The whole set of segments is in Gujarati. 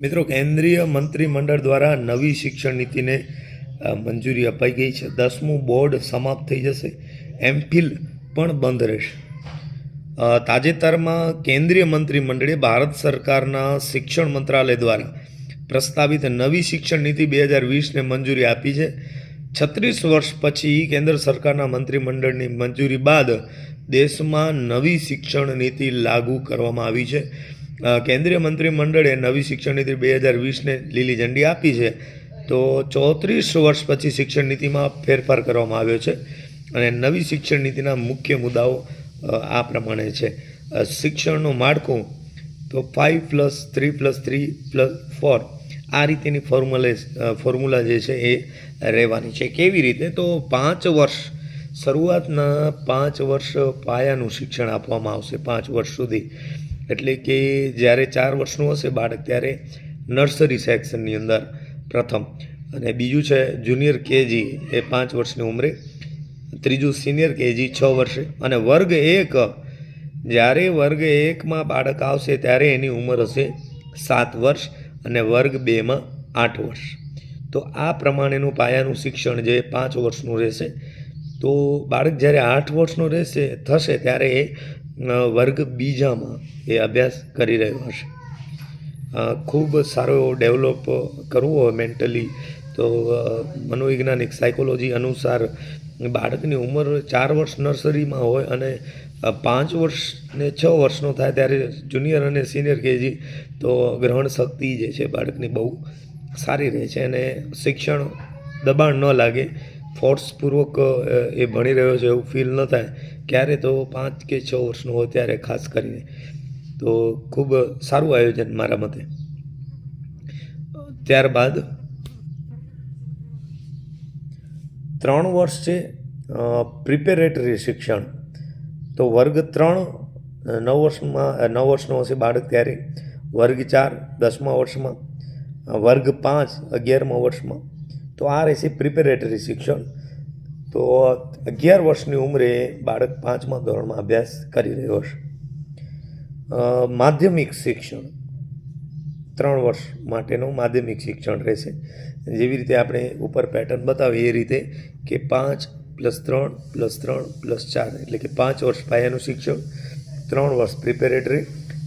મિત્રો, કેન્દ્રીય મંત્રીમંડળ દ્વારા નવી શિક્ષણ નીતિને મંજૂરી અપાઈ ગઈ છે। 10મું બોર્ડ સમાપ્ત થઈ જશે, એમફિલ પણ બંધ રહેશે। તાજેતરમાં કેન્દ્રીય મંત્રીમંડળે ભારત સરકારના શિક્ષણ મંત્રાલય દ્વારા પ્રસ્તાવિત નવી શિક્ષણ નીતિ 2020ને મંજૂરી આપી છે। 36 વર્ષ પછી કેન્દ્ર સરકારના મંત્રીમંડળની મંજૂરી બાદ દેશમાં નવી શિક્ષણ નીતિ લાગુ કરવામાં આવી છે। કેન્દ્રીય મંત્રીમંડળે નવી શિક્ષણ નીતિ 2020ને લીલી ઝંડી આપી છે। તો 34 વર્ષ પછી શિક્ષણ નીતિમાં ફેરફાર કરવામાં આવ્યો છે અને નવી શિક્ષણ નીતિના મુખ્ય મુદ્દાઓ આ પ્રમાણે છે। શિક્ષણનું માળખું તો 5+3+3+4 આ રીતેની ફોર્મ્યુલા જે છે એ રહેવાની છે। કેવી રીતે? તો 5 વર્ષ શરૂઆતના 5 વર્ષ પાયાનું શિક્ષણ આપવામાં આવશે 5 વર્ષ સુધી। એટલે કે જ્યારે 4 વર્ષનું હશે બાળક ત્યારે નર્સરી સેક્શનની અંદર પ્રથમ, અને બીજું છે જુનિયર કેજી એ 5 વર્ષની ઉંમરે, ત્રીજું સિનિયર કેજી 6 વર્ષે, અને વર્ગ 1 જ્યારે વર્ગ 1માં બાળક આવશે ત્યારે એની ઉંમર હશે 7 વર્ષ અને વર્ગ 2માં 8 વર્ષ। તો આ પ્રમાણેનું પાયાનું શિક્ષણ જે 5 વર્ષનું રહેશે। તો બાળક જ્યારે 8 વર્ષનું થશે ત્યારે એ વર્ગ બીજામાં એ અભ્યાસ કરી રહ્યો હશે। ખૂબ સારો એવો ડેવલપ કરવો હોય મેન્ટલી તો મનોવૈજ્ઞાનિક સાયકોલોજી અનુસાર બાળકની ઉંમર 4 વર્ષ નર્સરીમાં હોય અને 5 વર્ષ ને 6 વર્ષનો થાય ત્યારે જુનિયર અને સિનિયર કેજી, તો ગ્રહણ શક્તિ જે છે બાળકની બહુ સારી રહે છે અને શિક્ષણ દબાણ ન લાગે, ફોર્સપૂર્વક એ ભણી રહ્યો છે એવું ફીલ ન થાય ક્યારે, તો 5 કે 6 વર્ષનો હોય ત્યારે ખાસ કરીને। તો ખૂબ સારું આયોજન મારા મતે। ત્યારબાદ 3 વર્ષ છે પ્રિપેરેટરી શિક્ષણ। તો વર્ગ 3 9 વર્ષનો હશે બાળક ત્યારે, વર્ગ 4 10મા વર્ષમાં, વર્ગ 5 11મા વર્ષમાં। તો આ રહેશે પ્રિપેરેટરી શિક્ષણ। તો 11 વર્ષની ઉંમરે બાળક 5મા ધોરણમાં અભ્યાસ કરી રહ્યો હશે। માધ્યમિક શિક્ષણ 3 વર્ષ માટેનું માધ્યમિક શિક્ષણ રહેશે। જેવી રીતે આપણે ઉપર પેટર્ન બતાવી એ રીતે કે 5+3+3+4 એટલે કે 5 વર્ષ પાયાનું શિક્ષણ, 3 વર્ષ પ્રિપેરેટરી,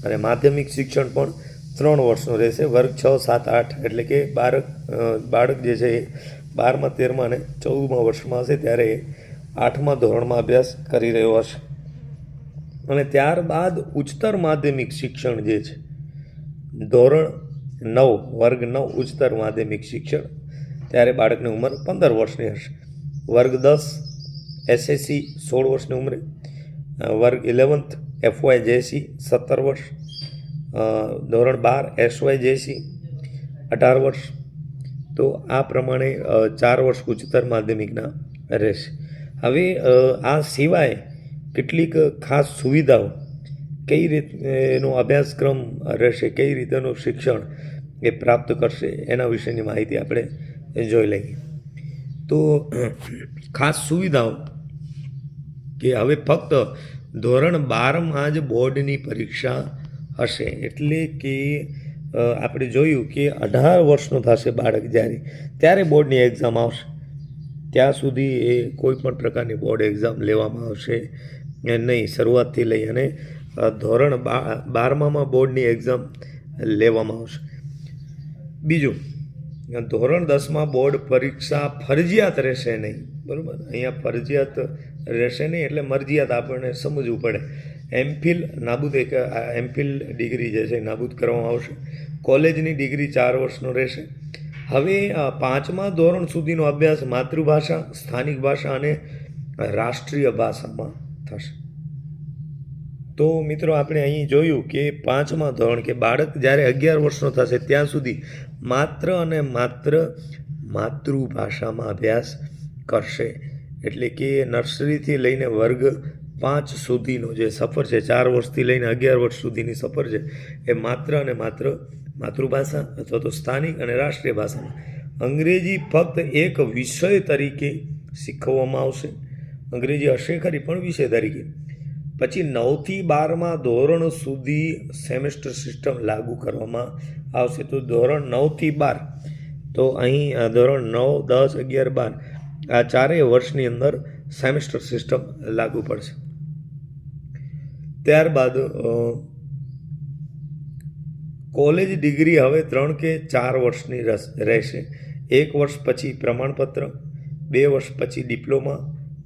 અને માધ્યમિક શિક્ષણ પણ 3 વર્ષનું રહેશે। વર્ગ 6 7 8 એટલે કે બાળક જે છે એ 12મા 13મા અને 14મા વર્ષમાં હશે ત્યારે 8મા ધોરણમાં અભ્યાસ કરી રહ્યો હશે। અને ત્યારબાદ ઉચ્ચતર માધ્યમિક શિક્ષણ જે છે ધોરણ 9 વર્ગ 9 ઉચ્ચતર માધ્યમિક શિક્ષણ, ત્યારે બાળકની ઉંમર 15 વર્ષની હશે। વર્ગ 10 એસએસસી 16 વર્ષની ઉંમરે, વર્ગ 11th FYJC 17 વર્ષ, ધોરણ 12 SYJC 18 વર્ષ। તો આ પ્રમાણે 4 વર્ષ ઉચ્ચતર માધ્યમિકના રહેશે। હવે આ સિવાય કેટલીક ખાસ સુવિધાઓ, કઈ રીતનો અભ્યાસક્રમ રહેશે, કઈ રીતેનું શિક્ષણ એ પ્રાપ્ત કરશે એના વિશેની માહિતી આપણે જોઈ લઈએ। તો ખાસ સુવિધાઓ કે હવે ફક્ત ધોરણ 12માં જ બોર્ડની પરીક્ષા હશે। એટલે કે આપણે જોયું કે 18 વર્ષનો થશે બાળક ત્યારે બોર્ડની એક્ઝામ આવશે। ત્યાં સુધી એ કોઈ પણ પ્રકારની બોર્ડ એક્ઝામ લેવામાં આવશે નહીં શરૂઆતથી લઈ, અને ધોરણ 12માં બોર્ડની એક્ઝામ લેવામાં આવશે। બીજું, ધોરણ 10માં બોર્ડ પરીક્ષા ફરજિયાત રહેશે નહીં, બરાબર? અહીંયા ફરજિયાત રહેશે નહીં એટલે મરજિયાત આપણને સમજવું પડે। એમફિલ ડિગ્રી જે છે નાબૂદ કરવામાં આવશે। કોલેજની ડિગ્રી 4 વર્ષનો રહેશે। હવે 5મા ધોરણ સુધીનો અભ્યાસ માતૃભાષા, સ્થાનિક ભાષા અને રાષ્ટ્રીય ભાષામાં થશે। તો મિત્રો, આપણે અહીં જોયું કે 5મા ધોરણ કે બાળક જ્યારે 11 વર્ષનો થશે ત્યાં સુધી માત્ર અને માત્ર માતૃભાષામાં અભ્યાસ કરશે। એટલે કે નર્સરીથી લઈને વર્ગ 5 સુધીનો જે સફર છે, 4 વર્ષથી લઈને 11 વર્ષ સુધીની સફર છે, એ માત્ર અને માત્ર માતૃભાષા અથવા તો સ્થાનિક અને રાષ્ટ્રીય ભાષામાં। અંગ્રેજી ફક્ત એક વિષય તરીકે શીખવવામાં આવશે। અંગ્રેજી હશે ખરી પણ વિષય તરીકે। પછી 9 થી 12મા ધોરણ સુધી સેમેસ્ટર સિસ્ટમ લાગુ કરવામાં આવશે. તો ધોરણ 9થી 12, તો અહીં ધોરણ 9, 10, 11, 12 આ ચારેય વર્ષની અંદર સેમેસ્ટર સિસ્ટમ લાગુ પડશે. ત્યારબાદ કોલેજ ડિગ્રી હવે 3 કે 4 વર્ષની રહેશે. 1 વર્ષ પછી પ્રમાણપત્ર, 2 વર્ષ પછી ડિપ્લોમા,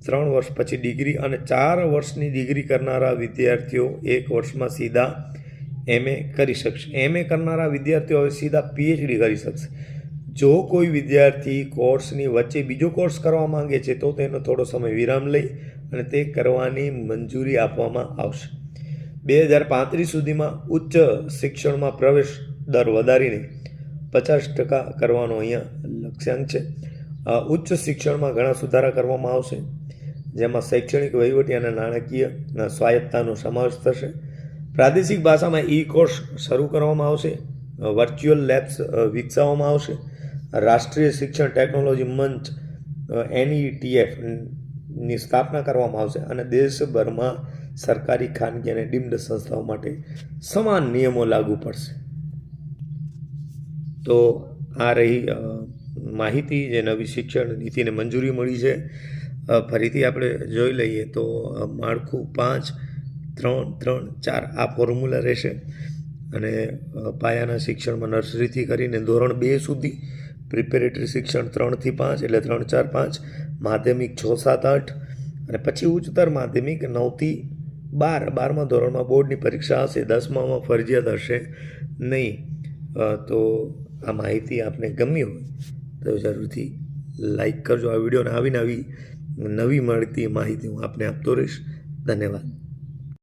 3 વર્ષ પછી ડિગ્રી અને 4 વર્ષની ડિગ્રી કરનારા વિદ્યાર્થીઓ 1 વર્ષમાં સીધા MA કરી શકશે. MA કરનારા વિદ્યાર્થીઓ હવે સીધા PhD કરી શકશે. જો કોઈ વિદ્યાર્થી કોર્સની વચ્ચે બીજો કોર્સ કરવા માંગે છે તો તેનો થોડો સમય વિરામ લઈ અને તે કરવાની મંજૂરી આપવામાં આવશે. 2035 સુધીમાં ઉચ્ચ શિક્ષણમાં પ્રવેશ દર વધારીને 50% કરવાનો અહીંયા લક્ષ્યાંક છે. ઉચ્ચ શિક્ષણમાં ઘણા સુધારા કરવામાં આવશે, જેમાં શૈક્ષણિક, વહીવટી અને નાણાકીય સ્વાયત્તતાનો સમાવેશ થશે. પ્રાદેશિક ભાષામાં કોર્સ શરૂ કરવામાં આવશે. વર્ચ્યુઅલ લેબ્સ વિકસાવવામાં આવશે. રાષ્ટ્રીય શિક્ષણ ટેકનોલોજી મંચ NETF ની સ્થાપના કરવામાં આવશે અને દેશભરમાં સરકારી, ખાનગી અને ડીમ્ડ સંસ્થાઓ માટે સમાન નિયમો લાગુ પડશે. તો આ રહી માહિતી જે નવી શિક્ષણ નીતિને મંજૂરી મળી છે. ફરીથી આપણે જોઈ લઈએ તો માળખું 5, 3, 3, 4 આ ફોર્મ્યુલા રહેશે અને પાયાના શિક્ષણમાં નર્સરીથી કરીને ધોરણ 2 સુધી, પ્રિપેરેટરી શિક્ષણ 3 થી 5 એટલે 3, 4, 5, માધ્યમિક 6, 7, 8 અને પછી ઉચ્ચતર માધ્યમિક 9 થી 12. 12મા ધોરણમાં બોર્ડની પરીક્ષા હશે, 10મામાં ફરજિયાત હશે નહીં. તો આ માહિતી આપને ગમી હોય તો જરૂરથી લાઈક કરજો આ વિડીયોને. આવી નવી મળતી માહિતી હું આપને આપતો રહીશ. ધન્યવાદ.